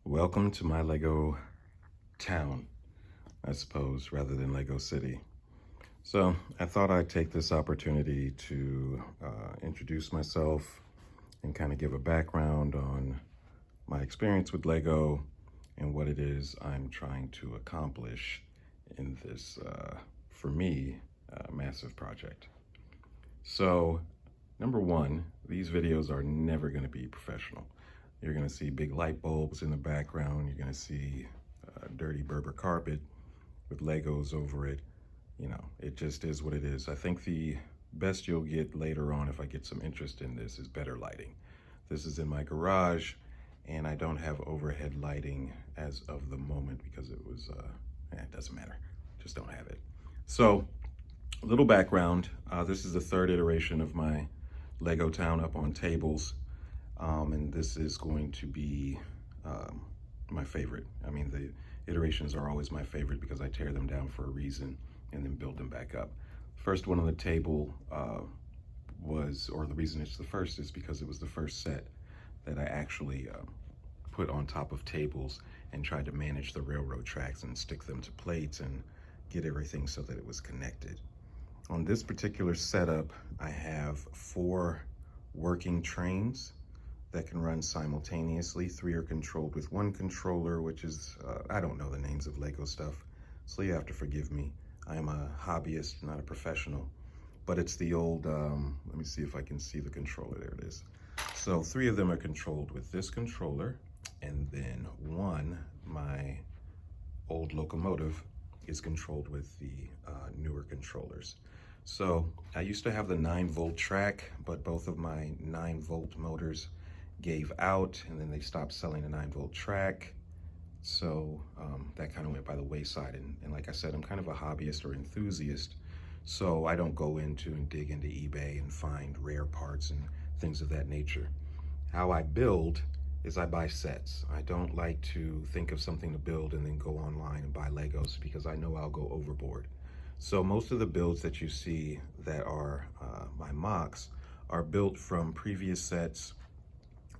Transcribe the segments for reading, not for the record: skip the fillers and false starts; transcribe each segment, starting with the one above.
Welcome to my Lego town, I suppose, rather than Lego City. So I thought I'd take this opportunity to introduce myself and kind of give a background on my experience with Lego and what it is I'm trying to accomplish in this, for me, massive project. So, number one, these videos are never going to be professional. You're going to see big light bulbs in the background. You're going to see dirty Berber carpet with Legos over it. You know, it just is what it is. I think the best you'll get later on, if I get some interest in this, is better lighting. This is in my garage, and I don't have overhead lighting as of the moment because it was, it doesn't matter. Just don't have it. So, a little background. This is the third iteration of my Lego Town up on tables. And this is going to be my favorite. I mean, the iterations are always my favorite because I tear them down for a reason and then build them back up. First one on the table or the reason it's the first is because it was the first set that I actually put on top of tables and tried to manage the railroad tracks and stick them to plates and get everything so that it was connected. On this particular setup, I have 4 working trains that can run simultaneously. 3 are controlled with 1 controller, which is, I don't know the names of Lego stuff, so you have to forgive me. I am a hobbyist, not a professional, but it's the old, let me see if I can see the controller, there it is. So 3 of them are controlled with this controller, and then 1, my old locomotive, is controlled with the newer controllers. So I used to have the 9-volt track, but both of my 9-volt motors gave out, and then they stopped selling the 9-volt track. So that kind of went by the wayside. And like I said, I'm kind of a hobbyist or enthusiast, so I don't go into and dig into eBay and find rare parts and things of that nature. How I build is I buy sets. I don't like to think of something to build and then go online and buy Legos because I know I'll go overboard. So most of the builds that you see that are my mocks are built from previous sets,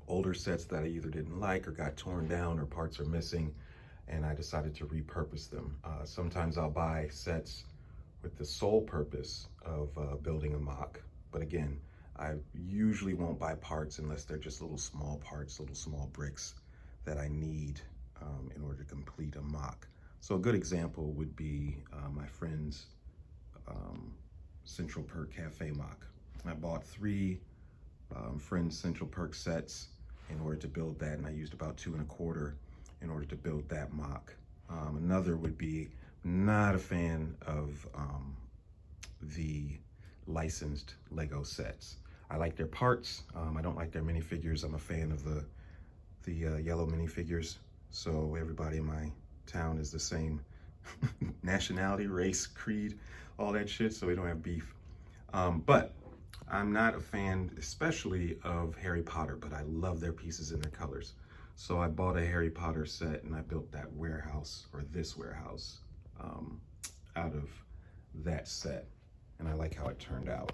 older sets that I either didn't like or got torn down or parts are missing, and I decided to repurpose them. Sometimes I'll buy sets with the sole purpose of building a mock, but again, I usually won't buy parts unless they're just little small parts, little small bricks that I need in order to complete a mock. So a good example would be my friend's Central Perk Cafe mock. I bought 3 friend's Central Perk sets in order to build that, and I used about 2 1/4 in order to build that mock. Another would be, not a fan of the licensed Lego sets. I like their parts. I don't like their minifigures. I'm a fan of the yellow minifigures. So everybody in my town is the same nationality, race, creed, all that shit. So we don't have beef. But I'm not a fan, especially of Harry Potter, but I love their pieces and their colors. So I bought a Harry Potter set and I built that warehouse, or this warehouse, out of that set. And I like how it turned out.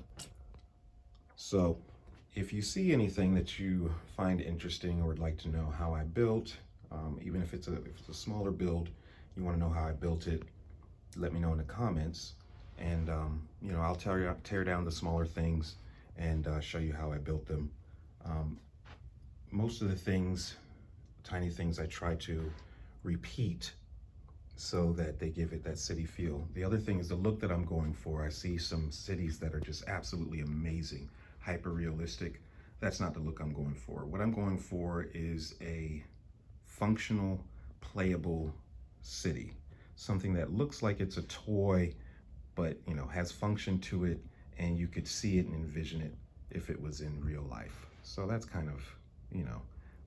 So if you see anything that you find interesting or would like to know how I built, even if it's a smaller build, you want to know how I built it, let me know in the comments. And you know, I'll tear down the smaller things and show you how I built them. Most of the things, tiny things, I try to repeat so that they give it that city feel. The other thing is the look that I'm going for. I see some cities that are just absolutely amazing, hyper realistic. That's not the look I'm going for. What I'm going for is a functional, playable city. Something that looks like it's a toy, but you know, has function to it, and you could see it and envision it if it was in real life. So that's kind of, you know,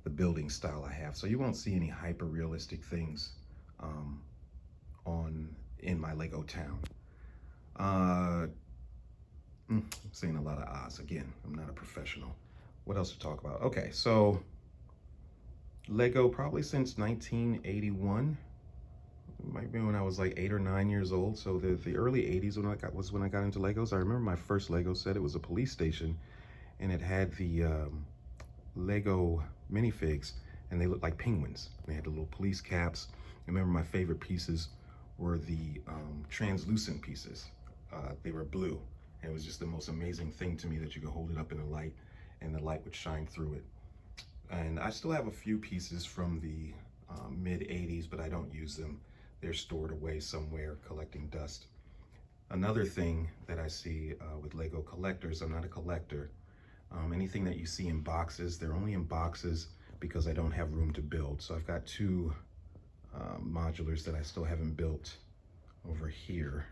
the building style I have. So you won't see any hyper realistic things in my Lego town. I'm saying a lot of ahs. Again, I'm not a professional. What else to talk about? Okay, so Lego probably since 1981. Might be when I was like 8 or 9 years old. So the early 80s was when I got into Legos. I remember my first Lego set. It was a police station, and it had the Lego minifigs, and they looked like penguins. They had the little police caps. I remember my favorite pieces were the translucent pieces. They were blue, and it was just the most amazing thing to me that you could hold it up in the light and the light would shine through it. And I still have a few pieces from the mid 80s, but I don't use them. They're stored away somewhere collecting dust. Another thing that I see with Lego collectors, I'm not a collector. Anything that you see in boxes, they're only in boxes because I don't have room to build. So I've got two modulars that I still haven't built over here.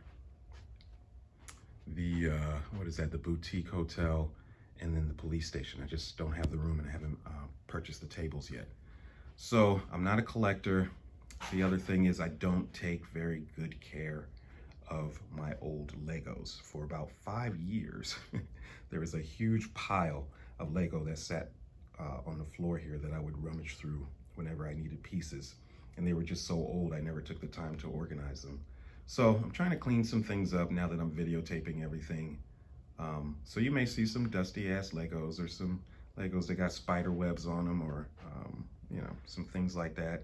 The, what is that? The boutique hotel, and then the police station. I just don't have the room, and I haven't purchased the tables yet. So I'm not a collector. The other thing is I don't take very good care of my old Legos. For about 5 years, there was a huge pile of Lego that sat on the floor here that I would rummage through whenever I needed pieces. And they were just so old, I never took the time to organize them. So I'm trying to clean some things up now that I'm videotaping everything. So you may see some dusty ass Legos, or some Legos that got spider webs on them, or you know, some things like that.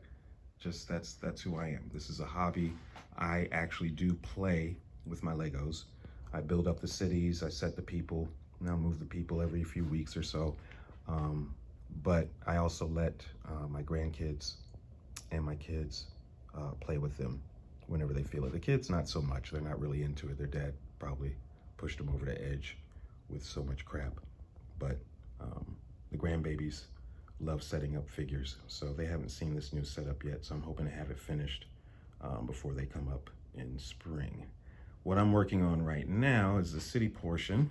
Just that's who I am. This is a hobby. I actually do play with my Legos. I build up the cities, I set the people, now move the people every few weeks or so. But I also let my grandkids and my kids play with them whenever they feel it. The kids, not so much. They're not really into it. Their dad probably pushed them over the edge with so much crap. But the grandbabies love setting up figures. So they haven't seen this new setup yet. So I'm hoping to have it finished before they come up in spring. What I'm working on right now is the city portion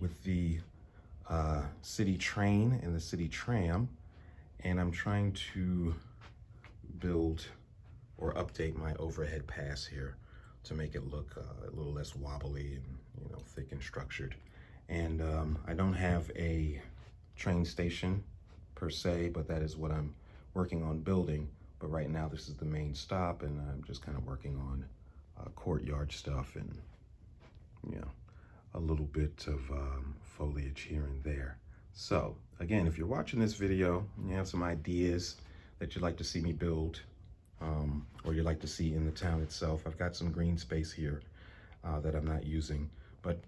with the city train and the city tram. And I'm trying to build or update my overhead pass here to make it look a little less wobbly and, you know, thick and structured. And I don't have a train station per se, but that is what I'm working on building. But right now this is the main stop, and I'm just kind of working on courtyard stuff and, you know, a little bit of foliage here and there. So again, if you're watching this video and you have some ideas that you'd like to see me build, or you'd like to see in the town itself, I've got some green space here that I'm not using. But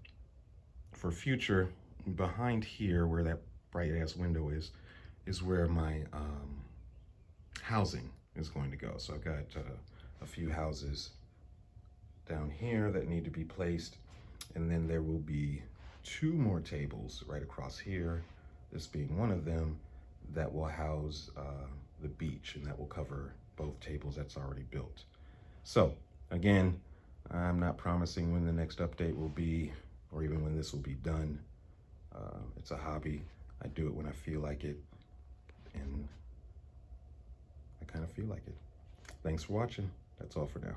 for future, behind here where that bright ass window is where my housing is going to go. So I've got a few houses down here that need to be placed, and then there will be 2 more tables right across here, this being one of them, that will house the beach, and that will cover both tables that's already built. So again, I'm not promising when the next update will be, or even when this will be done. It's a hobby. I do it when I feel like it, and I kind of feel like it. Thanks for watching. That's all for now.